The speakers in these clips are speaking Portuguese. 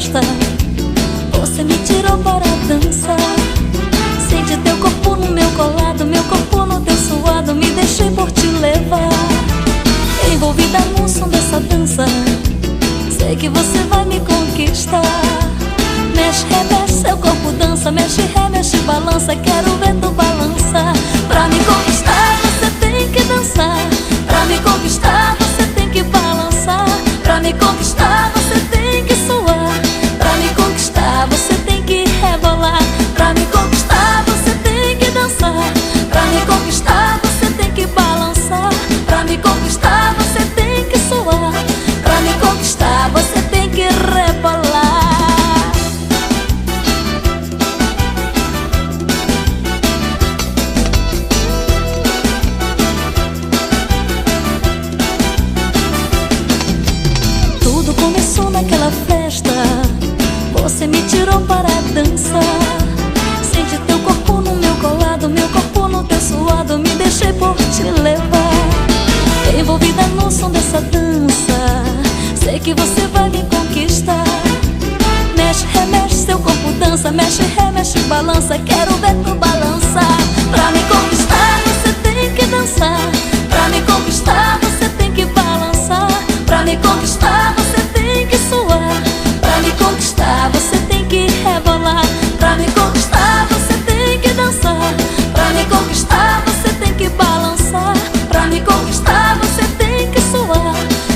festa você me tirou para a dança. Sente teu corpo no meu colado, meu corpo no teu suado, me deixei por te levar. Envolvida no som dessa dança, sei que você vai me conquistar. Mexe, remexe, seu corpo dança, mexe, remexe, balança, quero ver tu balançar. Pra me conquistar você tem que dançar, pra me conquistar você tem que balançar, pra me conquistar você tem que suar, pra me conquistar você tem que rebolar, pra me conquistar você tem que dançar, pra me conquistar você tem que balançar, pra me conquistar você tem que suar, pra me conquistar você tem que rebolar. Tudo começou naquela festa, você me tirou para a dança. Sente teu corpo no meu colado, meu corpo no teu suado, me deixei por te levar. Envolvida no som dessa dança, sei que você vai me conquistar. Mexe, remexe, seu corpo dança, mexe, remexe, balança, quero ver tu balançar. Pra me conquistar você tem que dançar, pra me conquistar você tem que balançar, pra me conquistar você tem que suar, pra me conquistar você tem que rebolar, pra me conquistar você tem que dançar, pra me conquistar você tem que balançar, pra me conquistar você tem que suar,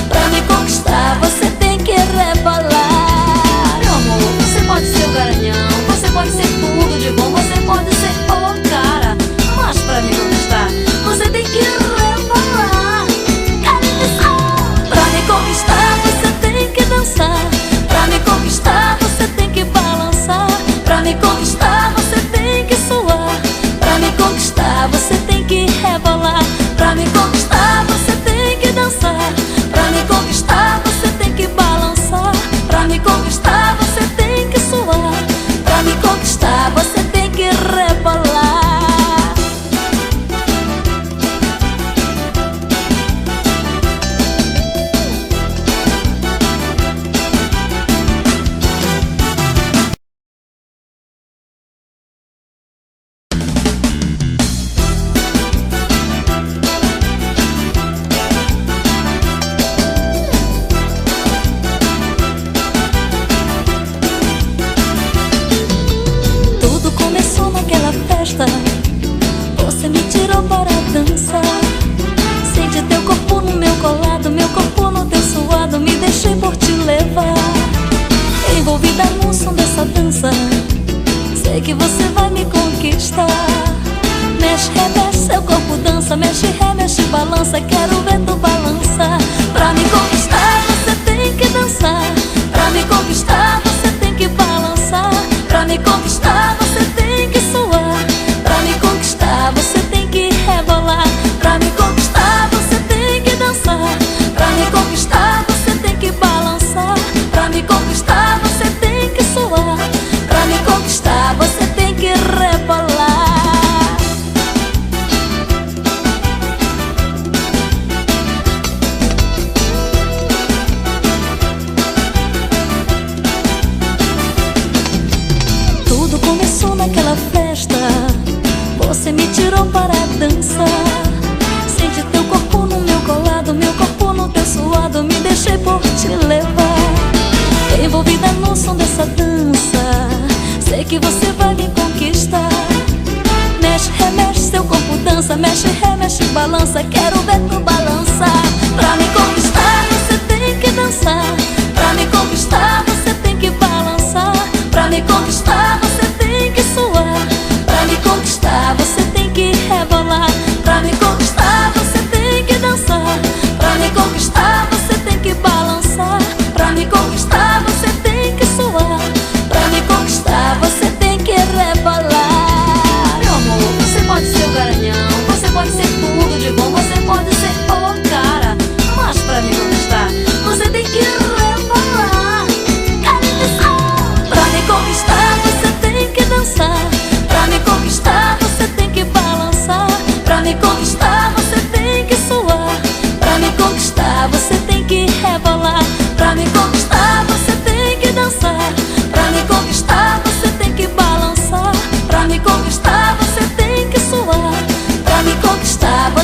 pra me conquistar você tem que rebolar. Meu amor, você pode ser o garanhão, você pode ser tudo de bom, você pode ser o cara, mas pra me conquistar você tem que rebolar. Pra me conquistar você tem que dançar, pra me conquistar você tem que balançar, pra me conquistar você tem que suar, pra me conquistar você tem que rebolar, pra me conquistar você tem que dançar, pra me conquistar você tem que balançar, pra me conquistar você tem que suar, pra me conquistar você tem que rebolar. Tudo começou naquela festa, você me tirou para a dança. Sente teu corpo no meu colado, meu corpo no teu suado, me deixei por te levar. Envolvida no som dessa dança, sei que você vai me conquistar. Mexe, remexe, seu corpo dança, mexe, remexe, balança, quero ver tu balançar. Pra me conquistar você tem que dançar, pra me conquistar você tem que balançar, pra me conquistar você tem que suar, pra me conquistar você tem que rebolar, pra me conquistar você tem que dançar, pra me conquistar você tem que balançar, pra me conquistar você tem que suar, pra me conquistar você tem que rebolar. Tudo começou naquela festa, você me tirou para a dança. Sente teu corpo no meu colado, meu corpo no teu suado, me deixei por te levar. Envolvida no som dessa dança, sei que você vai me conquistar. Mexe, remexe, seu corpo dança, mexe, remexe, balança, quero ver tu balançar. Pra me conquistar você tem que dançar, pra me conquistar você tem que balançar, pra me conquistar você tem que suar, pra me conquistar você tem que rebolar, pra me conquistar você tem que dançar, pra me conquistar você tem que balançar, pra me conquistar você tem que suar, pra me conquistar você tem que rebolar. Meu amor, você pode ser o garanhão, você pode ser tudo de bom, você pode ser o cara, mas pra me conquistar você tem que rebolar. conquistar.